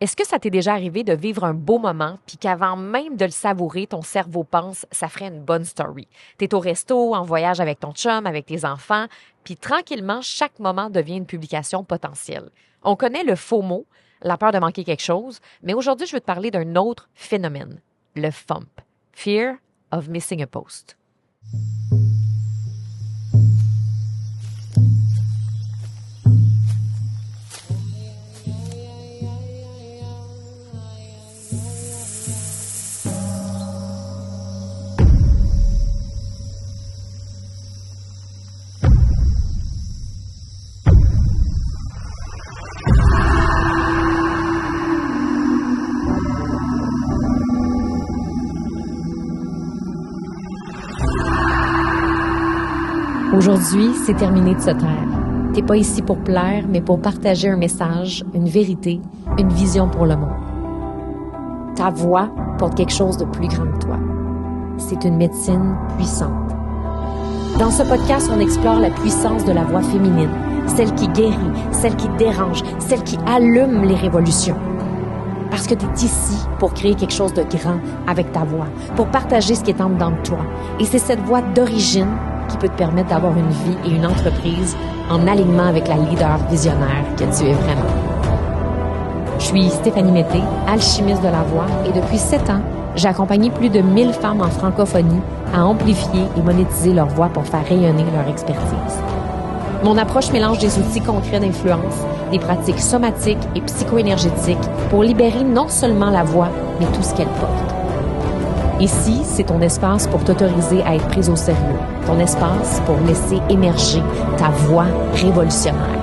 Est-ce que ça t'est déjà arrivé de vivre un beau moment, puis qu'avant même de le savourer, ton cerveau pense ça ferait une bonne story? T'es au resto, en voyage avec ton chum, avec tes enfants, puis tranquillement, chaque moment devient une publication potentielle. On connaît le FOMO, la peur de manquer quelque chose, mais aujourd'hui, je veux te parler d'un autre phénomène, le FUMP, Fear of Missing a Post. Aujourd'hui, c'est terminé de se taire. T'es pas ici pour plaire, mais pour partager un message, une vérité, une vision pour le monde. Ta voix porte quelque chose de plus grand que toi. C'est une médecine puissante. Dans ce podcast, on explore la puissance de la voix féminine, celle qui guérit, celle qui dérange, celle qui allume les révolutions. Parce que tu es ici pour créer quelque chose de grand avec ta voix, pour partager ce qui est en dedans de toi. Et c'est cette voix d'origine qui peut te permettre d'avoir une vie et une entreprise en alignement avec la leader visionnaire que tu es vraiment. Je suis Stéphanie Mété, alchimiste de la voix, et depuis 7 ans, j'ai accompagné plus de 1000 femmes en francophonie à amplifier et monétiser leur voix pour faire rayonner leur expertise. Mon approche mélange des outils concrets d'influence, des pratiques somatiques et psycho-énergétiques pour libérer non seulement la voix, mais tout ce qu'elle porte. Ici, c'est ton espace pour t'autoriser à être prise au sérieux, ton espace pour laisser émerger ta voix révolutionnaire.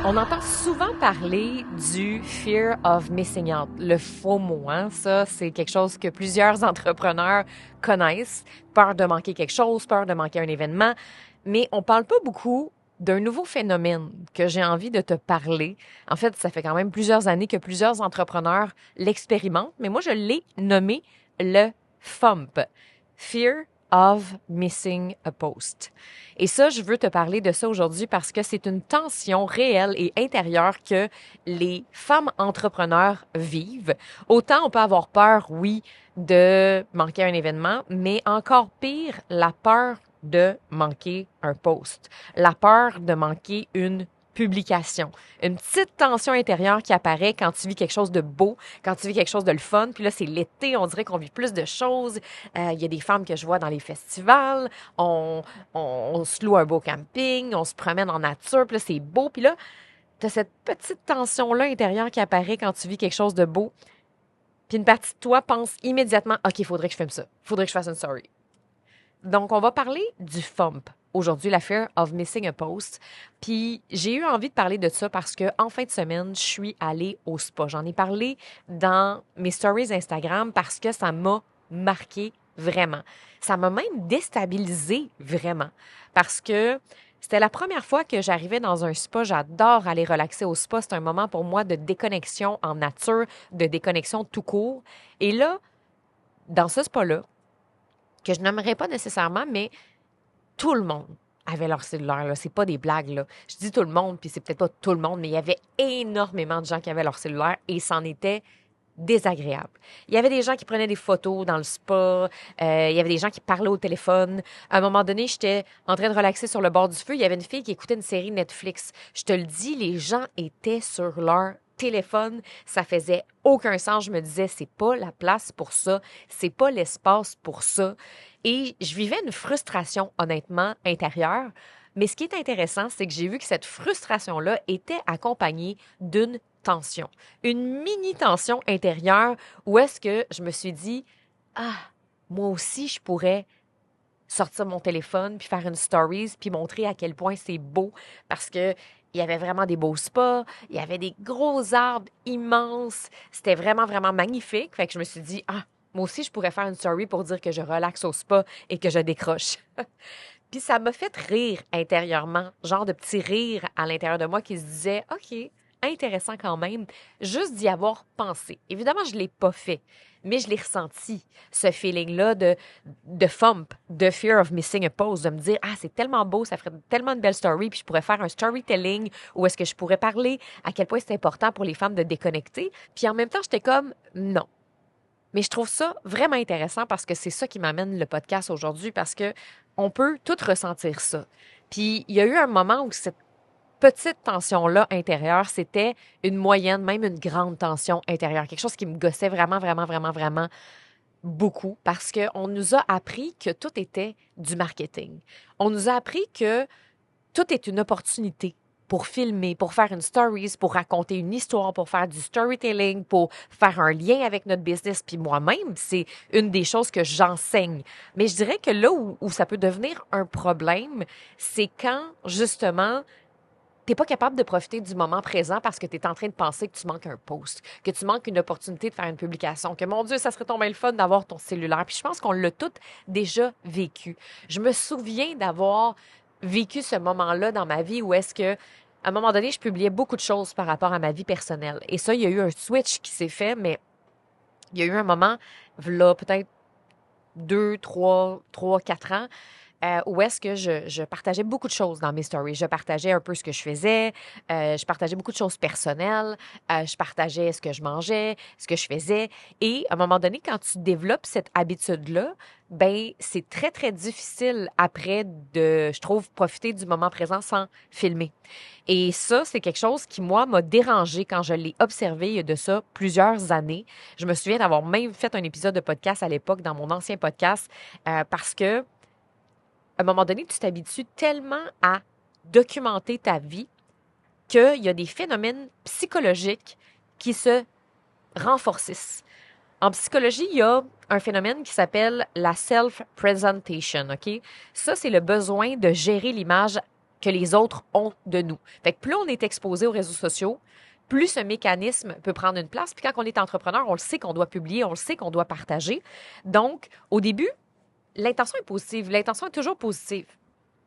On entend souvent parler du fear of missing out, le FOMO. Ça, c'est quelque chose que plusieurs entrepreneurs connaissent. Peur de manquer quelque chose, peur de manquer un événement. Mais on parle pas beaucoup d'un nouveau phénomène que j'ai envie de te parler. En fait, ça fait quand même plusieurs années que plusieurs entrepreneurs l'expérimentent, mais moi, je l'ai nommé le FUMP, Fear of Missing a Post. Et ça, je veux te parler de ça aujourd'hui parce que c'est une tension réelle et intérieure que les femmes entrepreneurs vivent. Autant on peut avoir peur, oui, de manquer un événement, mais encore pire, la peur de manquer un post, la peur de manquer une publication, une petite tension intérieure qui apparaît quand tu vis quelque chose de beau, quand tu vis quelque chose de le fun, puis là c'est l'été, on dirait qu'on vit plus de choses, il y a des femmes que je vois dans les festivals, on se loue un beau camping, on se promène en nature, puis là c'est beau, puis là tu as cette petite tension-là intérieure qui apparaît quand tu vis quelque chose de beau, puis une partie de toi pense immédiatement, OK, il faudrait que je filme ça, il faudrait que je fasse une story. Donc, on va parler du FUMP. Aujourd'hui, la Fear of Missing a Post. Puis, j'ai eu envie de parler de ça parce que en fin de semaine, je suis allée au spa. J'en ai parlé dans mes stories Instagram parce que ça m'a marqué vraiment. Ça m'a même déstabilisée vraiment parce que c'était la première fois que j'arrivais dans un spa. J'adore aller relaxer au spa. C'est un moment pour moi de déconnexion en nature, de déconnexion tout court. Et là, dans ce spa-là, que je n'aimerais pas nécessairement, mais tout le monde avait leur cellulaire. Là. C'est pas des blagues. Là. Je dis tout le monde, puis c'est peut-être pas tout le monde, mais il y avait énormément de gens qui avaient leur cellulaire et c'en était désagréable. Il y avait des gens qui prenaient des photos dans le spa, il y avait des gens qui parlaient au téléphone. À un moment donné, j'étais en train de relaxer sur le bord du feu. Il y avait une fille qui écoutait une série Netflix. Je te le dis, les gens étaient sur leur téléphone, ça faisait aucun sens. Je me disais, c'est pas la place pour ça, c'est pas l'espace pour ça. Et je vivais une frustration, honnêtement, intérieure. Mais ce qui est intéressant, c'est que j'ai vu que cette frustration-là était accompagnée d'une tension, une mini-tension intérieure où est-ce que je me suis dit, ah, moi aussi, je pourrais sortir mon téléphone puis faire une stories puis montrer à quel point c'est beau parce que il y avait vraiment des beaux spas, il y avait des gros arbres immenses, c'était vraiment, vraiment magnifique. Fait que je me suis dit, ah, moi aussi, je pourrais faire une story pour dire que je relaxe au spa et que je décroche. Puis ça m'a fait rire intérieurement, genre de petit rire à l'intérieur de moi qui se disait, OK, intéressant quand même juste d'y avoir pensé. Évidemment, je ne l'ai pas fait, mais je l'ai ressenti, ce feeling-là de FOMP, de Fear of Missing a Pose, de me dire, ah, c'est tellement beau, ça ferait tellement une belle story, puis je pourrais faire un storytelling où est-ce que je pourrais parler à quel point c'est important pour les femmes de déconnecter. Puis en même temps, j'étais comme, non. Mais je trouve ça vraiment intéressant parce que c'est ça qui m'amène le podcast aujourd'hui, parce que on peut tout ressentir ça. Puis il y a eu un moment où cette petite tension-là intérieure, c'était une moyenne, même une grande tension intérieure. Quelque chose qui me gossait vraiment, vraiment, vraiment, vraiment beaucoup parce qu'on nous a appris que tout était du marketing. On nous a appris que tout est une opportunité pour filmer, pour faire une stories, pour raconter une histoire, pour faire du storytelling, pour faire un lien avec notre business. Puis moi-même, c'est une des choses que j'enseigne. Mais je dirais que là où ça peut devenir un problème, c'est quand, justement, t'es pas capable de profiter du moment présent parce que tu es en train de penser que tu manques un post, que tu manques une opportunité de faire une publication, que mon Dieu, ça serait tombé le fun d'avoir ton cellulaire. Puis je pense qu'on l'a tout déjà vécu. Je me souviens d'avoir vécu ce moment-là dans ma vie où est-ce que, à un moment donné, je publiais beaucoup de choses par rapport à ma vie personnelle. Et ça, il y a eu un switch qui s'est fait, mais il y a eu un moment, là, peut-être 4 ans, où est-ce que je partageais beaucoup de choses dans mes stories. Je partageais un peu ce que je faisais, je partageais beaucoup de choses personnelles, je partageais ce que je mangeais, ce que je faisais. Et à un moment donné, quand tu développes cette habitude-là, ben c'est très, très difficile après de, je trouve, profiter du moment présent sans filmer. Et ça, c'est quelque chose qui, moi, m'a dérangée quand je l'ai observé il y a de ça plusieurs années. Je me souviens d'avoir même fait un épisode de podcast à l'époque dans mon ancien podcast parce que à un moment donné, tu t'habitues tellement à documenter ta vie qu'il y a des phénomènes psychologiques qui se renforcissent. En psychologie, il y a un phénomène qui s'appelle la self-presentation, OK? Ça, c'est le besoin de gérer l'image que les autres ont de nous. Fait que plus on est exposé aux réseaux sociaux, plus ce mécanisme peut prendre une place. Puis quand on est entrepreneur, on le sait qu'on doit publier, on le sait qu'on doit partager. Donc, au début, l'intention est positive. L'intention est toujours positive.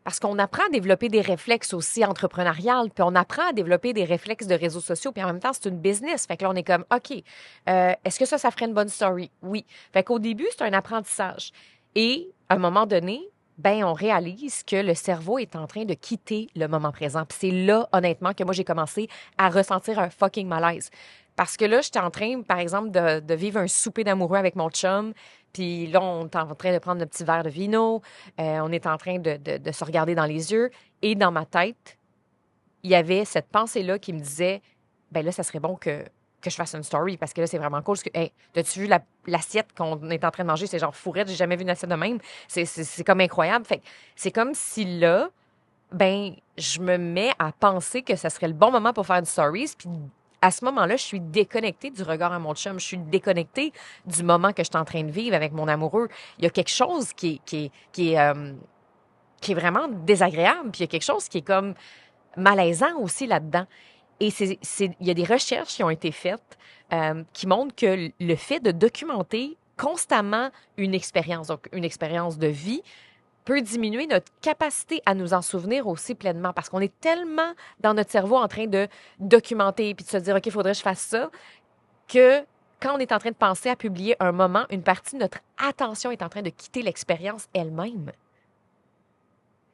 Parce qu'on apprend à développer des réflexes aussi entrepreneuriales, puis on apprend à développer des réflexes de réseaux sociaux, puis en même temps, c'est une business. Fait que là, on est comme, OK, est-ce que ça ferait une bonne story? Oui. Fait qu'au début, c'est un apprentissage. Et à un moment donné, ben, on réalise que le cerveau est en train de quitter le moment présent. Puis c'est là, honnêtement, que moi, j'ai commencé à ressentir un fucking malaise. Parce que là, j'étais en train, par exemple, de vivre un souper d'amoureux avec mon chum. Puis là, on est en train de prendre un petit verre de vino. On est en train de se regarder dans les yeux. Et dans ma tête, il y avait cette pensée-là qui me disait, ben là, ça serait bon que je fasse une story parce que là, c'est vraiment cool. Parce que, hey, t'as-tu vu l'assiette qu'on est en train de manger? C'est genre fourrette. J'ai jamais vu une assiette de même. C'est comme incroyable. Fait que c'est comme si là, ben, je me mets à penser que ça serait le bon moment pour faire une stories. Puis à ce moment-là, je suis déconnectée du regard à mon chum. Je suis déconnectée du moment que je suis en train de vivre avec mon amoureux. Il y a quelque chose qui est vraiment désagréable. Puis il y a quelque chose qui est comme malaisant aussi là-dedans. Et il y a des recherches qui ont été faites qui montrent que le fait de documenter constamment une expérience, donc une expérience de vie, peut diminuer notre capacité à nous en souvenir aussi pleinement parce qu'on est tellement dans notre cerveau en train de documenter puis de se dire, OK, il faudrait que je fasse ça, que quand on est en train de penser à publier un moment, une partie de notre attention est en train de quitter l'expérience elle-même.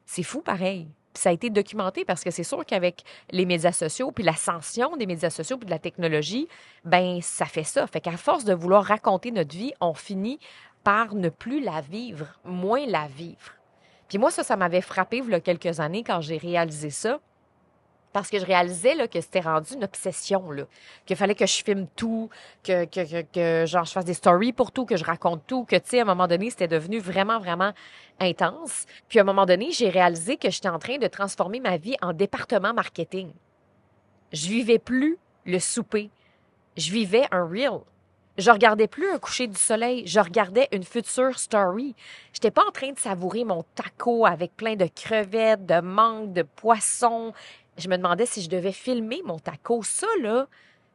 C'est fou pareil. Puis ça a été documenté parce que c'est sûr qu'avec les médias sociaux, puis l'ascension des médias sociaux, puis de la technologie, ben ça fait ça. Fait qu'à force de vouloir raconter notre vie, on finit par ne plus la vivre, moins la vivre. Puis moi, ça m'avait frappé il y a quelques années quand j'ai réalisé ça. Parce que je réalisais là, que c'était rendu une obsession, là. Qu'il fallait que je filme tout, que genre, je fasse des stories pour tout, que je raconte tout, que, tu sais, à un moment donné, c'était devenu vraiment, vraiment intense. Puis à un moment donné, j'ai réalisé que j'étais en train de transformer ma vie en département marketing. Je vivais plus le souper. Je vivais un reel. Je regardais plus un coucher du soleil, je regardais une future story. J'étais pas en train de savourer mon taco avec plein de crevettes, de mangue, de poissons. Je me demandais si je devais filmer mon taco. Ça, là,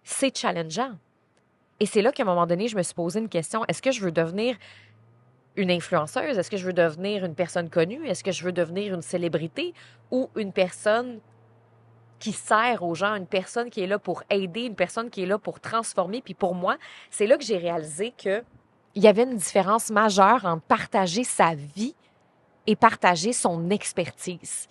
c'est challengeant. Et c'est là qu'à un moment donné, je me suis posé une question. Est-ce que je veux devenir une influenceuse? Est-ce que je veux devenir une personne connue? Est-ce que je veux devenir une célébrité ou une personne qui sert aux gens, une personne qui est là pour aider, une personne qui est là pour transformer. Puis pour moi, c'est là que j'ai réalisé que il y avait une différence majeure entre partager sa vie et partager son expertise.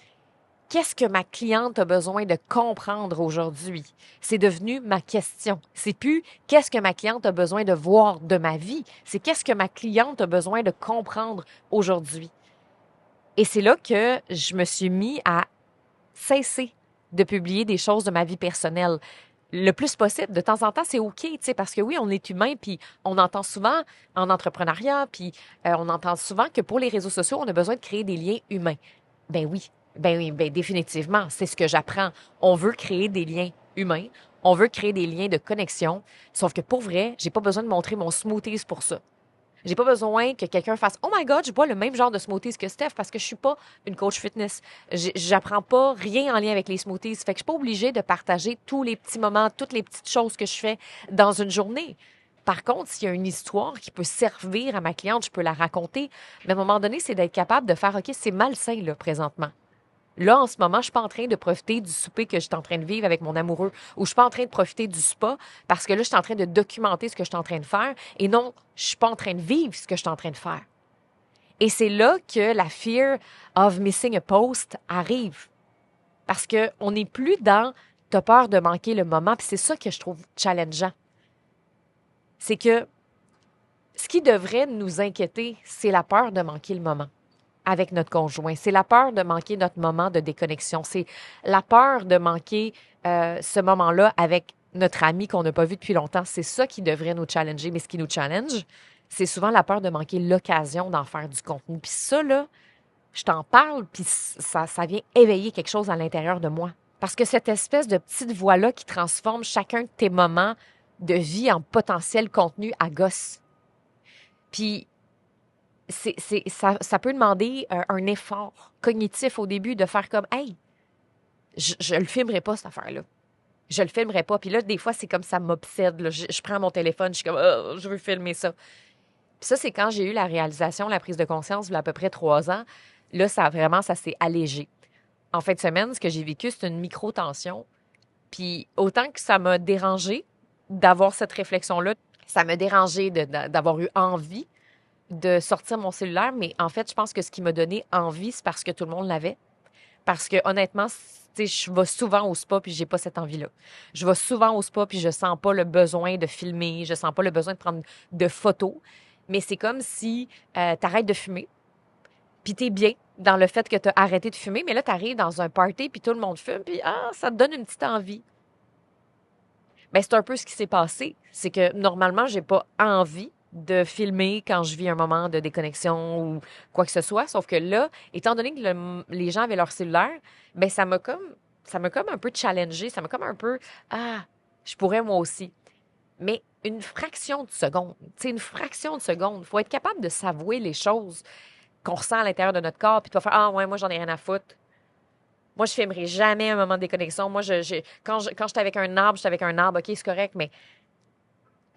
Qu'est-ce que ma cliente a besoin de comprendre aujourd'hui? C'est devenu ma question. C'est plus qu'est-ce que ma cliente a besoin de voir de ma vie. C'est qu'est-ce que ma cliente a besoin de comprendre aujourd'hui. Et c'est là que je me suis mis à cesser de publier des choses de ma vie personnelle. Le plus possible. De temps en temps, c'est OK, tu sais, parce que oui, on est humain, puis on entend souvent en entrepreneuriat, puis on entend souvent que pour les réseaux sociaux, on a besoin de créer des liens humains. Ben oui, définitivement, c'est ce que j'apprends. On veut créer des liens humains, on veut créer des liens de connexion, sauf que pour vrai, j'ai pas besoin de montrer mon smoothies pour ça. J'ai pas besoin que quelqu'un fasse Oh my God, je bois le même genre de smoothies que Steph parce que je suis pas une coach fitness. J'apprends pas rien en lien avec les smoothies. Fait que je suis pas obligée de partager tous les petits moments, toutes les petites choses que je fais dans une journée. Par contre, s'il y a une histoire qui peut servir à ma cliente, je peux la raconter. Mais à un moment donné, c'est d'être capable de faire OK, c'est malsain là présentement. Là, en ce moment, je suis pas en train de profiter du souper que je suis en train de vivre avec mon amoureux ou je suis pas en train de profiter du spa parce que là, je suis en train de documenter ce que je suis en train de faire et non, je suis pas en train de vivre ce que je suis en train de faire. Et c'est là que la fear of missing a post arrive. Parce qu'on n'est plus dans t'as peur de manquer le moment, puis c'est ça que je trouve challengeant. C'est que ce qui devrait nous inquiéter, c'est la peur de manquer le moment avec notre conjoint. C'est la peur de manquer notre moment de déconnexion. C'est la peur de manquer ce moment-là avec notre ami qu'on n'a pas vu depuis longtemps. C'est ça qui devrait nous challenger. Mais ce qui nous challenge, c'est souvent la peur de manquer l'occasion d'en faire du contenu. Puis ça, là, je t'en parle, puis ça vient éveiller quelque chose à l'intérieur de moi. Parce que cette espèce de petite voix-là qui transforme chacun de tes moments de vie en potentiel contenu à gosse. Puis ça peut demander un effort cognitif au début de faire comme Hey, je le filmerai pas, cette affaire-là. Je le filmerai pas. Puis là, des fois, c'est comme ça m'obsède. Là. Je prends mon téléphone, je suis comme oh, je veux filmer ça. Puis ça, c'est quand j'ai eu la réalisation, la prise de conscience, il y a à peu près 3 ans. Là, ça s'est allégé. En fin de semaine, ce que j'ai vécu, c'est une micro-tension. Puis autant que ça m'a dérangé d'avoir cette réflexion-là, ça m'a dérangé d'avoir eu envie de sortir mon cellulaire, mais en fait, je pense que ce qui m'a donné envie, c'est parce que tout le monde l'avait. Parce que honnêtement, tu sais, je vais souvent au spa puis j'ai pas cette envie-là. Je vais souvent au spa puis je sens pas le besoin de filmer, je sens pas le besoin de prendre de photos. Mais c'est comme si t'arrêtes de fumer, puis t'es bien dans le fait que t'as arrêté de fumer, mais là, t'arrives dans un party puis tout le monde fume, puis ça te donne une petite envie. Ben, c'est un peu ce qui s'est passé. C'est que normalement, j'ai pas envie de filmer quand je vis un moment de déconnexion ou quoi que ce soit. Sauf que là, étant donné que les gens avaient leur cellulaire, ben ça m'a comme un peu challengé. Ça m'a comme un peu, je pourrais moi aussi. Mais une fraction de seconde, tu sais, une fraction de seconde. Il faut être capable de s'avouer les choses qu'on ressent à l'intérieur de notre corps, puis de pas faire, ouais, moi, j'en ai rien à foutre. Moi, je filmerai jamais un moment de déconnexion. Moi, quand j'étais avec un arbre, j'étais avec un arbre, OK, c'est correct, mais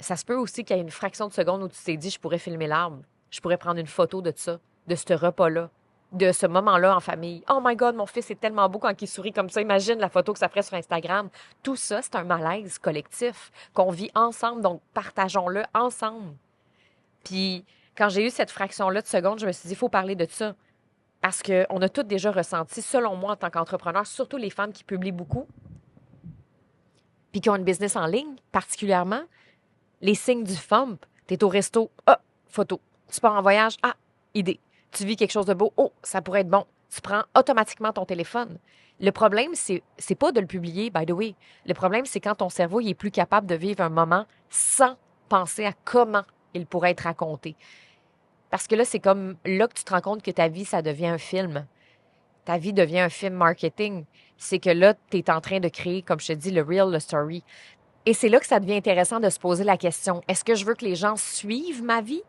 ça se peut aussi qu'il y ait une fraction de seconde où tu t'es dit, je pourrais filmer l'arbre. Je pourrais prendre une photo de ça, de ce repas-là, de ce moment-là en famille. Oh my God, mon fils est tellement beau quand il sourit comme ça. Imagine la photo que ça ferait sur Instagram. Tout ça, c'est un malaise collectif qu'on vit ensemble, donc partageons-le ensemble. Puis, quand j'ai eu cette fraction-là de seconde, je me suis dit, il faut parler de ça. Parce qu'on a toutes déjà ressenti, selon moi, en tant qu'entrepreneur, surtout les femmes qui publient beaucoup, puis qui ont une business en ligne, particulièrement, les signes du FOMP. T'es au resto, photo. Tu pars en voyage, idée. Tu vis quelque chose de beau, ça pourrait être bon. Tu prends automatiquement ton téléphone. Le problème, c'est pas de le publier, by the way. Le problème, c'est quand ton cerveau il est plus capable de vivre un moment sans penser à comment il pourrait être raconté. Parce que là, c'est comme là que tu te rends compte que ta vie, ça devient un film. Ta vie devient un film marketing. C'est que là, tu es en train de créer, comme je te dis, le real, le story. Et c'est là que ça devient intéressant de se poser la question, est-ce que je veux que les gens suivent ma vie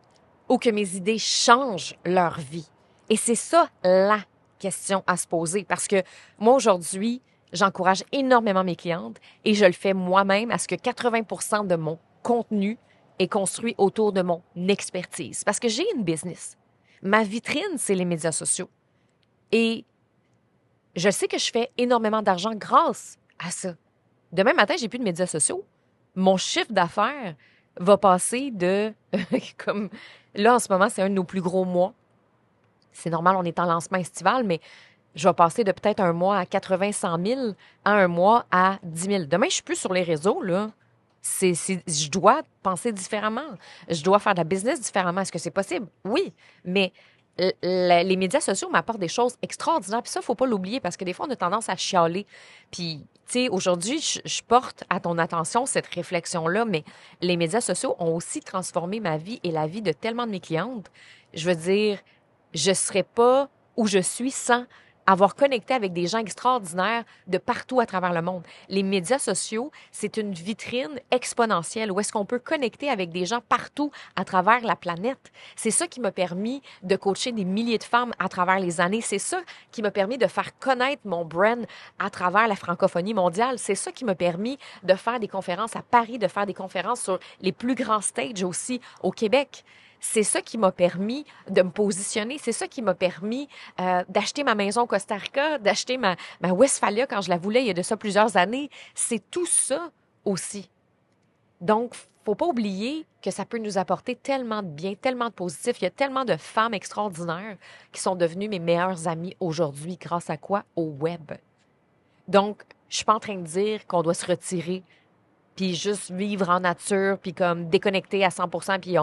ou que mes idées changent leur vie? Et c'est ça la question à se poser. Parce que moi, aujourd'hui, j'encourage énormément mes clientes et je le fais moi-même à ce que 80% de mon contenu est construit autour de mon expertise. Parce que j'ai une business. Ma vitrine, c'est les médias sociaux. Et je sais que je fais énormément d'argent grâce à ça. Demain matin, j'ai plus de médias sociaux. Mon chiffre d'affaires va passer de, comme là en ce moment, c'est un de nos plus gros mois. C'est normal, on est en lancement estival, mais je vais passer de peut-être un mois à 80-100 000 à un mois à 10 000. Demain, je suis plus sur les réseaux, là. Je dois penser différemment. Je dois faire de la business différemment. Est-ce que c'est possible? Oui, mais les médias sociaux m'apportent des choses extraordinaires. Puis ça, il ne faut pas l'oublier parce que des fois, on a tendance à chialer. Puis, tu sais, aujourd'hui, je porte à ton attention cette réflexion-là, mais les médias sociaux ont aussi transformé ma vie et la vie de tellement de mes clientes. Je veux dire, je ne serais pas où je suis sans avoir connecté avec des gens extraordinaires de partout à travers le monde. Les médias sociaux, c'est une vitrine exponentielle où est-ce qu'on peut connecter avec des gens partout à travers la planète. C'est ça qui m'a permis de coacher des milliers de femmes à travers les années. C'est ça qui m'a permis de faire connaître mon brand à travers la francophonie mondiale. C'est ça qui m'a permis de faire des conférences à Paris, de faire des conférences sur les plus grands stages aussi au Québec. C'est ça qui m'a permis de me positionner. C'est ça qui m'a permis d'acheter ma maison au Costa Rica, d'acheter ma Westphalia quand je la voulais il y a de ça plusieurs années. C'est tout ça aussi. Donc, faut pas oublier que ça peut nous apporter tellement de bien, tellement de positif. Il y a tellement de femmes extraordinaires qui sont devenues mes meilleures amies aujourd'hui grâce à quoi? Au web. Donc, je suis pas en train de dire qu'on doit se retirer puis juste vivre en nature, puis comme déconnecter à 100%, puis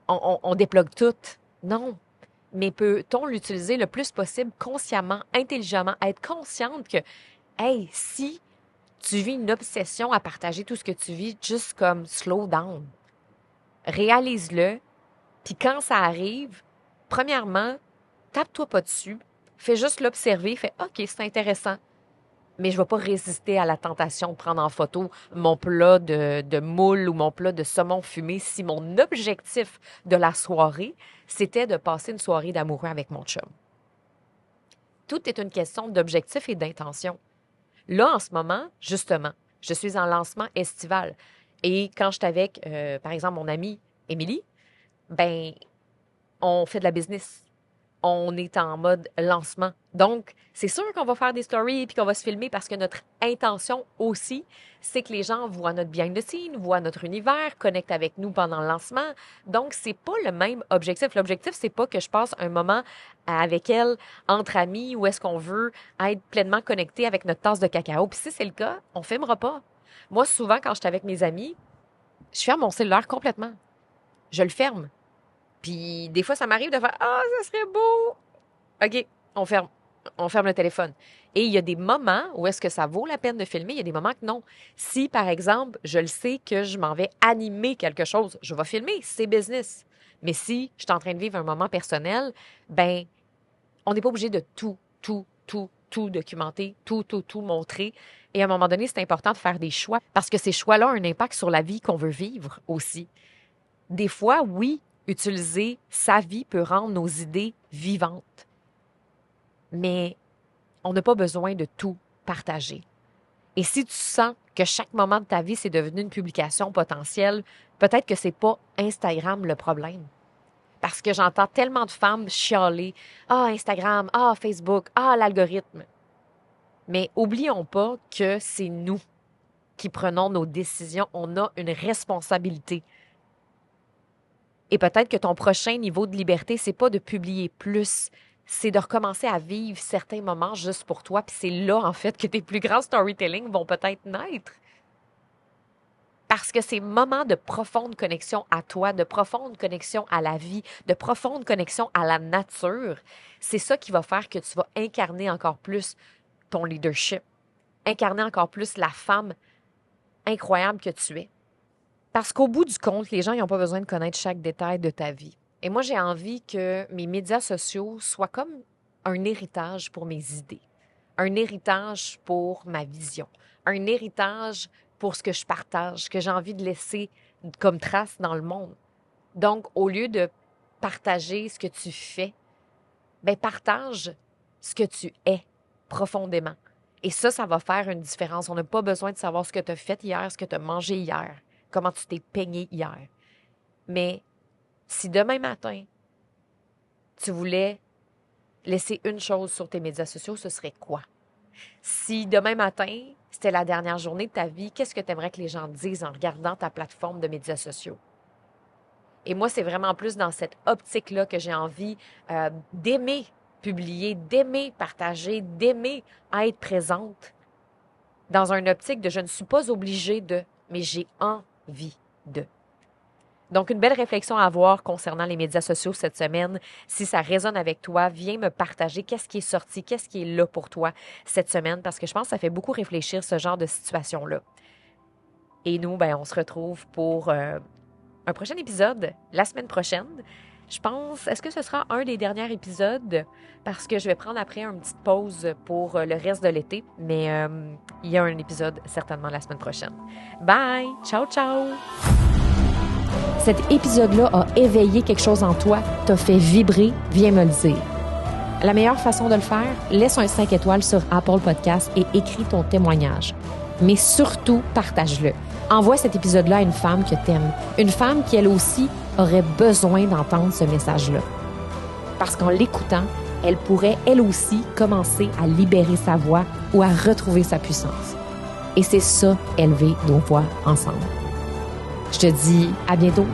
on déplogue tout. Non. Mais peut-on l'utiliser le plus possible consciemment, intelligemment, être consciente que, hey, si tu vis une obsession à partager tout ce que tu vis, juste comme slow down. Réalise-le, puis quand ça arrive, premièrement, tape-toi pas dessus, fais juste l'observer, fais OK, c'est intéressant. Mais je ne vais pas résister à la tentation de prendre en photo mon plat de moule ou mon plat de saumon fumé si mon objectif de la soirée, c'était de passer une soirée d'amoureux avec mon chum. Tout est une question d'objectif et d'intention. Là, en ce moment, justement, je suis en lancement estival. Et quand je suis avec, par exemple, mon amie Émilie, ben, on fait de la business. On est en mode lancement. Donc, c'est sûr qu'on va faire des stories et qu'on va se filmer parce que notre intention aussi, c'est que les gens voient notre behind the scene, voient notre univers, connectent avec nous pendant le lancement. Donc, c'est pas le même objectif. L'objectif, c'est pas que je passe un moment avec elle entre amis où est-ce qu'on veut être pleinement connecté avec notre tasse de cacao. Puis si c'est le cas, on filmera pas. Moi, souvent, quand je suis avec mes amis, je ferme mon cellulaire complètement. Je le ferme. Puis des fois, ça m'arrive de faire ah, ça serait beau. OK, on ferme. On ferme le téléphone. Et il y a des moments où est-ce que ça vaut la peine de filmer, il y a des moments que non. Si, par exemple, je le sais que je m'en vais animer quelque chose, je vais filmer, c'est business. Mais si je suis en train de vivre un moment personnel, ben, on n'est pas obligé de tout documenter, tout montrer. Et à un moment donné, c'est important de faire des choix parce que ces choix-là ont un impact sur la vie qu'on veut vivre aussi. Des fois, oui, utiliser sa vie peut rendre nos idées vivantes. Mais on n'a pas besoin de tout partager. Et si tu sens que chaque moment de ta vie, c'est devenu une publication potentielle, peut-être que c'est pas Instagram le problème. Parce que j'entends tellement de femmes chialer « Ah, Instagram, ah, Facebook, ah, l'algorithme ». Mais oublions pas que c'est nous qui prenons nos décisions. On a une responsabilité. Et peut-être que ton prochain niveau de liberté, c'est pas de publier plus, c'est de recommencer à vivre certains moments juste pour toi. Puis c'est là, en fait, que tes plus grands storytelling vont peut-être naître. Parce que ces moments de profonde connexion à toi, de profonde connexion à la vie, de profonde connexion à la nature, c'est ça qui va faire que tu vas incarner encore plus ton leadership, incarner encore plus la femme incroyable que tu es. Parce qu'au bout du compte, les gens n'ont pas besoin de connaître chaque détail de ta vie. Et moi, j'ai envie que mes médias sociaux soient comme un héritage pour mes idées, un héritage pour ma vision, un héritage pour ce que je partage, que j'ai envie de laisser comme trace dans le monde. Donc, au lieu de partager ce que tu fais, ben partage ce que tu es profondément. Et ça va faire une différence. On n'a pas besoin de savoir ce que tu as fait hier, ce que tu as mangé hier, comment tu t'es peigné hier. Mais si demain matin, tu voulais laisser une chose sur tes médias sociaux, ce serait quoi? Si demain matin, c'était la dernière journée de ta vie, qu'est-ce que tu aimerais que les gens disent en regardant ta plateforme de médias sociaux? Et moi, c'est vraiment plus dans cette optique-là que j'ai envie d'aimer publier, d'aimer partager, d'aimer être présente dans une optique de je ne suis pas obligée de, mais j'ai envie de. Donc, une belle réflexion à avoir concernant les médias sociaux cette semaine. Si ça résonne avec toi, viens me partager qu'est-ce qui est sorti, qu'est-ce qui est là pour toi cette semaine, parce que je pense que ça fait beaucoup réfléchir ce genre de situation-là. Et nous, on se retrouve pour un prochain épisode la semaine prochaine. Je pense, est-ce que ce sera un des derniers épisodes? Parce que je vais prendre après une petite pause pour le reste de l'été, mais il y a un épisode certainement la semaine prochaine. Bye! Ciao, ciao! Cet épisode-là a éveillé quelque chose en toi, t'a fait vibrer, viens me le dire. La meilleure façon de le faire, laisse un 5 étoiles sur Apple Podcasts et écris ton témoignage. Mais surtout, partage-le. Envoie cet épisode-là à une femme que t'aimes. Une femme qui, elle aussi, aurait besoin d'entendre ce message-là. Parce qu'en l'écoutant, elle pourrait, elle aussi, commencer à libérer sa voix ou à retrouver sa puissance. Et c'est ça, élever nos voix ensemble. Je te dis à bientôt